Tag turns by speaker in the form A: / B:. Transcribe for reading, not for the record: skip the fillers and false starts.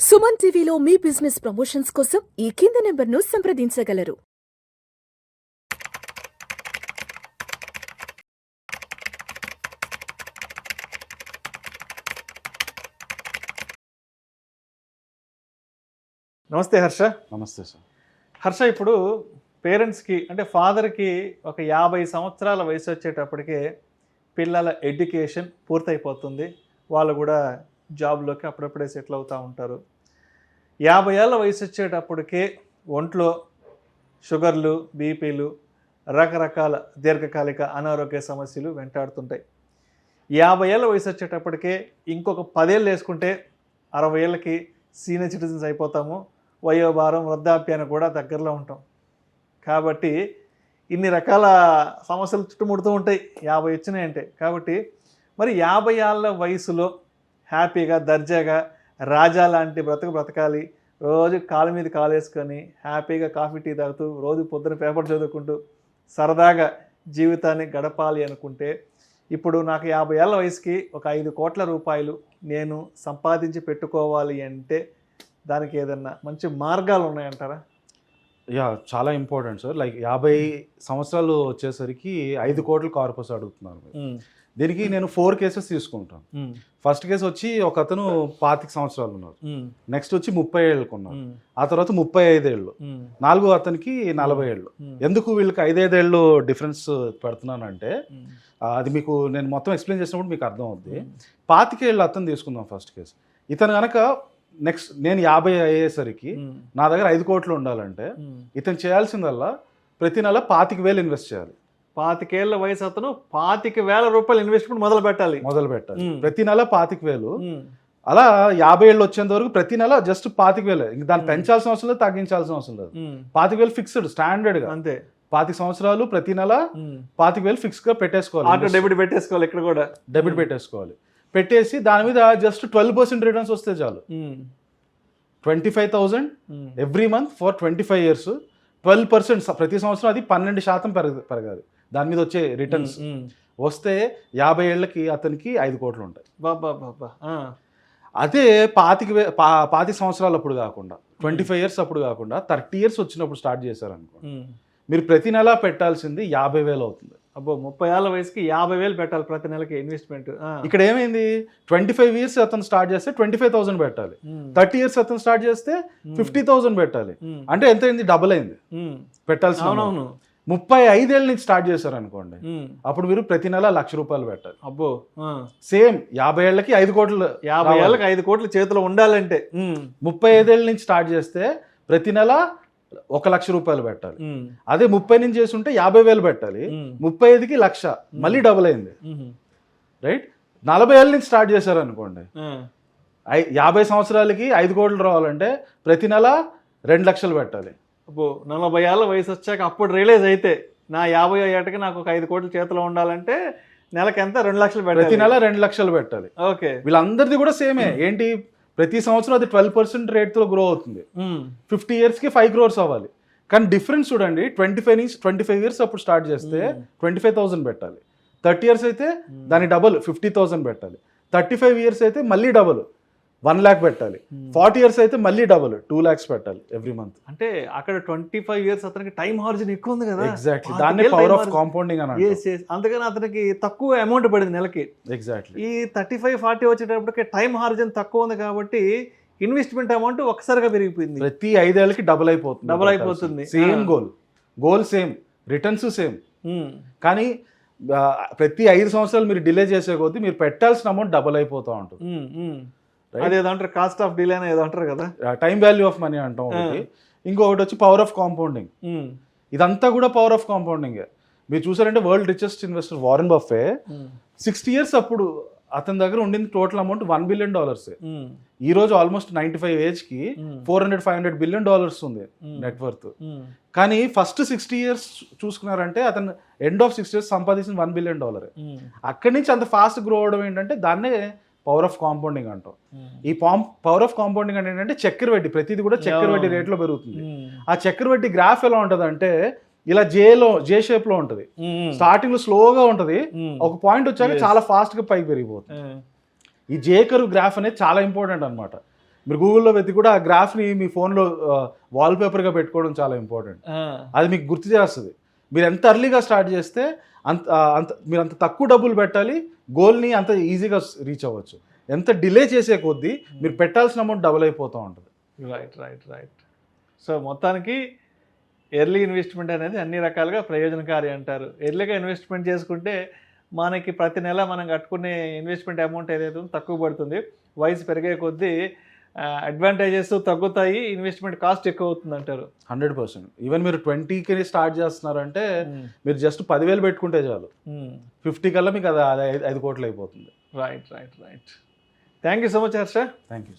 A: సుమన్ టీవీలో మీ business promotions కోసం ఈ కింది నెంబర్ను సంప్రదించగలరు.
B: నమస్తే హర్ష.
C: నమస్తే సార్.
B: హర్ష, ఇప్పుడు పేరెంట్స్కి అంటే ఫాదర్కి ఒక 50 సంవత్సరాల వయసు వచ్చేటప్పటికే పిల్లల ఎడ్యుకేషన్ పూర్తయిపోతుంది. వాళ్ళు కూడా జాబ్లోకి అప్పుడప్పుడే సెటిల్ అవుతూ ఉంటారు. 50 ఏళ్ళ వయసు వచ్చేటప్పటికే ఒంట్లో షుగర్లు, బీపీలు, రకరకాల దీర్ఘకాలిక అనారోగ్య సమస్యలు వెంటాడుతుంటాయి. 50 ఏళ్ళ వయసు వచ్చేటప్పటికే ఇంకొక 10 ఏళ్ళు వేసుకుంటే 60 ఏళ్ళకి సీనియర్ సిటిజన్స్ అయిపోతాము. వయోభారం, వృద్ధాప్యాన్ని కూడా దగ్గరలో ఉంటాం. కాబట్టి ఇన్ని రకాల సమస్యలు చుట్టుముడుతూ ఉంటాయి 50 వచ్చినాయంటే. కాబట్టి మరి 50 ఏళ్ళ వయసులో హ్యాపీగా దర్జాగా రాజా లాంటి బ్రతకాలి, రోజు కాలు మీద కాలు వేసుకొని హ్యాపీగా కాఫీ టీ తాగుతూ రోజు పొద్దున పేపర్ చదువుకుంటూ సరదాగా జీవితాన్ని గడపాలి అనుకుంటే, ఇప్పుడు నాకు 50 ఏళ్ళ వయసుకి ఒక 5 కోట్ల రూపాయలు నేను సంపాదించి పెట్టుకోవాలి అంటే దానికి ఏదన్నా మంచి మార్గాలు ఉన్నాయంటారా?
C: చాలా ఇంపార్టెంట్ సార్. లైక్ 50 సంవత్సరాలు వచ్చేసరికి 5 కోట్ల కార్పస్ అడుగుతున్నారు. దీనికి నేను 4 కేసెస్ తీసుకుంటాను. ఫస్ట్ కేసు వచ్చి ఒక అతను 25 సంవత్సరాలు ఉన్నారు, నెక్స్ట్ వచ్చి 30 ఏళ్ళకు ఉన్నారు, ఆ తర్వాత 35 ఏళ్ళు, 4 అతనికి 40 ఏళ్ళు. ఎందుకు వీళ్ళకి 5-5 ఏళ్ళు డిఫరెన్స్ పెడుతున్నానంటే అది మీకు నేను మొత్తం ఎక్స్ప్లెయిన్ చేసినప్పుడు మీకు అర్థం అవుద్ది. 25 ఏళ్ళు అతను తీసుకుందాం ఫస్ట్ కేసు. ఇతను కనుక నెక్స్ట్ నేను 50 అయ్యేసరికి నా దగ్గర 5 కోట్లు ఉండాలంటే ఇతను చేయాల్సిందల్లా ప్రతి నెల 25,000 ఇన్వెస్ట్ చేయాలి.
B: 25 ఏళ్ళ వయసు అతను 25,000 రూపాయలు ఇన్వెస్ట్మెంట్ మొదలు పెట్టాలి.
C: ప్రతి నెల 25,000. అలా 50 ఏళ్ళు వచ్చేంత వరకు ప్రతి నెల జస్ట్ 25,000. ఇంక దాన్ని పెంచాల్సిన అవసరం లేదు, తగ్గించాల్సిన అవసరం లేదు. 25,000 ఫిక్స్డ్ స్టాండర్డ్ గా అంతే. 25 సంవత్సరాలు ప్రతి నెల 25,000 ఫిక్స్ గా పెట్టేసుకోవాలి.
B: డెబిట్ పెట్టేసుకోవాలి, ఇక్కడ కూడా
C: డెబిట్ పెట్టేసుకోవాలి. పెట్టేసి దాని మీద జస్ట్ 12% రిటర్న్స్ వస్తే చాలు. 25,000 ఎవ్రీ మంత్ ఫర్ 25 years, 12% ప్రతి సంవత్సరం, అది 12% పెరగాలి దాని మీద వచ్చే రిటర్న్స్. వస్తే 50 ఏళ్ళకి అతనికి 5 కోట్లు ఉంటాయి. అదే 25 సంవత్సరాలు అప్పుడు కాకుండా 25 years అప్పుడు కాకుండా 30 years వచ్చినప్పుడు స్టార్ట్ చేశారనుకో, మీరు ప్రతి నెల పెట్టాల్సింది 50,000 అవుతుంది.
B: అబ్బో, 30 ఏళ్ళ వయసుకి 50,000 పెట్టాలి ప్రతి నెలకి ఇన్వెస్ట్మెంట్.
C: ఇక్కడ ఏమైంది, 25 years అతను స్టార్ట్ చేస్తే 25,000 పెట్టాలి. 30 years అతను స్టార్ట్ చేస్తే 50,000 పెట్టాలి. అంటే ఎంత అయింది, డబుల్ అయింది పెట్టాల్సిన. 35 ఏళ్ళ నుంచి స్టార్ట్ చేశారు అనుకోండి, అప్పుడు మీరు ప్రతి నెల 1,00,000 రూపాయలు పెట్టాలి.
B: అబ్బో,
C: సేమ్ 50 ఏళ్ళకి 5 కోట్లు,
B: 50 ఏళ్ళకి 5 కోట్లు చేతిలో ఉండాలంటే
C: 35 ఏళ్ళ నుంచి స్టార్ట్ చేస్తే ప్రతి నెల 1,00,000 రూపాయలు పెట్టాలి. అదే 30 నుంచి చేసి ఉంటే 50,000 పెట్టాలి. 35కి 1,00,000, మళ్ళీ డబుల్ అయింది. రైట్. 40 ఏళ్ళ నుంచి స్టార్ట్ చేశారు అనుకోండి, 50 సంవత్సరాలకి 5 కోట్లు రావాలంటే ప్రతి నెల 2,00,000 పెట్టాలి.
B: అబ్బో, 40 ఏళ్ళ వయసు వచ్చాక అప్పుడు రియలైజ్ అయితే నా 50 ఏటకి నాకు ఒక 5 కోట్లు చేతిలో ఉండాలంటే నెలకి ఎంత, 2,00,000 పెట్టాలి.
C: ప్రతి నెల 2,00,000 పెట్టాలి.
B: ఓకే.
C: వీళ్ళందరిది కూడా సేమే. ఏంటి, ప్రతి సంవత్సరం అది 12% రేట్తో గ్రో అవుతుంది. 50 yearsకి 5 crores అవ్వాలి. కానీ డిఫరెన్స్ చూడండి, 25 years అప్పుడు స్టార్ట్ చేస్తే 25,000 పెట్టాలి. 30 years అయితే దాని డబుల్ 50,000 పెట్టాలి. 35 years అయితే మళ్ళీ డబుల్ 1,00,000 పెట్టాలి. 40 years అయితే మళ్ళీ డబుల్ 2,00,000 పెట్టాలి ఎవ్రీ మంత్.
B: అంటే అక్కడ 25 years అతనికి టైం హార్జన్ ఎక్కువ ఉంది కదా.
C: ఎగ్జాక్ట్లీ, దాన్ని పవర్ ఆఫ్ కాంపౌండింగ్ అని అంటారు.
B: అందుకని అతనికి తక్కువ అమౌంట్ పడింది నెలకి.
C: ఎగ్జాక్ట్లీ.
B: ఈ 35-40 వచ్చేటప్పటికి టైం హార్జన్ తక్కువ ఉంది కాబట్టి ఇన్వెస్ట్మెంట్ అమౌంట్ ఒక్కసారిగా పెరిగిపోయింది.
C: ప్రతి 5 ఏళ్ళకి డబుల్ అయిపోతుంది. Same goal same, returns same. కానీ ప్రతి 5 సంవత్సరాలు మీరు డిలే చేసే కొద్దీ మీరు పెట్టాల్సిన అమౌంట్ డబుల్ అయిపోతూ ఉంటుంది.
B: అదేదంటారు కాస్ట్ ఆఫ్ డిలే అని ఏదో అంటారు కదా,
C: టైం వాల్యూ ఆఫ్ మనీ అంటాం ఒకటి. ఇంకొకటి వచ్చి పవర్ ఆఫ్ కాంపౌండింగ్. ఇదంతా కూడా పవర్ ఆఫ్ కాంపౌండింగ్. మీరు చూసారంటే world richest investor Warren buffet 60 years అప్పుడు అతని దగ్గర ఉండింది టోటల్ అమౌంట్ $1 billion. ఈ రోజు ఆల్మోస్ట్ 95 ఏజ్కి $400-500 billion ఉంది నెట్వర్త్. కానీ ఫస్ట్ 60 years చూసుకున్నారంటే అతను ఎండ్ ఆఫ్ 60 years సంపాదించిన $1 billion. అక్కడి నుంచి అంత ఫాస్ట్ గ్రో అవడం ఏంటంటే దాన్నే పవర్ ఆఫ్ కాంపౌండింగ్ అంటాం. ఈ పవర్ ఆఫ్ కాంపౌండింగ్ అంటే ఏంటంటే చక్కెర వడ్డీ, ప్రతిదీ కూడా చక్కెర వడ్డీ రేట్లో పెరుగుతుంది. ఆ చక్కెర వడ్డీ గ్రాఫ్ ఎలా ఉంటుంది అంటే ఇలా జే షేప్ లో ఉంటది. స్టార్టింగ్ లో స్లోగా ఉంటది, ఒక పాయింట్ వచ్చాక చాలా ఫాస్ట్ గా పైకి పెరిగిపోతుంది. ఈ జే కర్వ్ గ్రాఫ్ అనేది చాలా ఇంపార్టెంట్ అనమాట. మీరు గూగుల్లో వెతికి కూడా ఆ గ్రాఫ్ని మీ ఫోన్లో వాల్పేపర్గా పెట్టుకోవడం చాలా ఇంపార్టెంట్. అది మీకు గుర్తు చేస్తుంది. మీరు ఎంత అర్లీగా స్టార్ట్ చేస్తే మీరు అంత తక్కువ డబ్బులు పెట్టాలి, గోల్ని అంత ఈజీగా రీచ్ అవ్వచ్చు. ఎంత డిలే చేసే కొద్దీ మీరు పెట్టాల్సిన అమౌంట్ డబుల్ అయిపోతూ ఉంటుంది.
B: రైట్. సో మొత్తానికి ఎర్లీ ఇన్వెస్ట్మెంట్ అనేది అన్ని రకాలుగా ప్రయోజనకారి అంటారు. ఎర్లీగా ఇన్వెస్ట్మెంట్ చేసుకుంటే మనకి ప్రతి నెల మనం కట్టుకునే ఇన్వెస్ట్మెంట్ అమౌంట్ ఏదైతే ఉందో తక్కువ పడుతుంది. వయసు పెరిగే కొద్దీ అడ్వాంటేజెస్ తగ్గుతాయి, ఇన్వెస్ట్మెంట్ కాస్ట్ ఎక్కువ అవుతుంది అంటారు.
C: 100%. ఈవెన్ మీరు 20కి స్టార్ట్ చేస్తున్నారంటే మీరు జస్ట్ 10,000 పెట్టుకుంటే చాలు, 50 కల్లా మీకు అది 5 కోట్లు అయిపోతుంది.
B: Right. Thank you so much Harsha.
C: Thank you.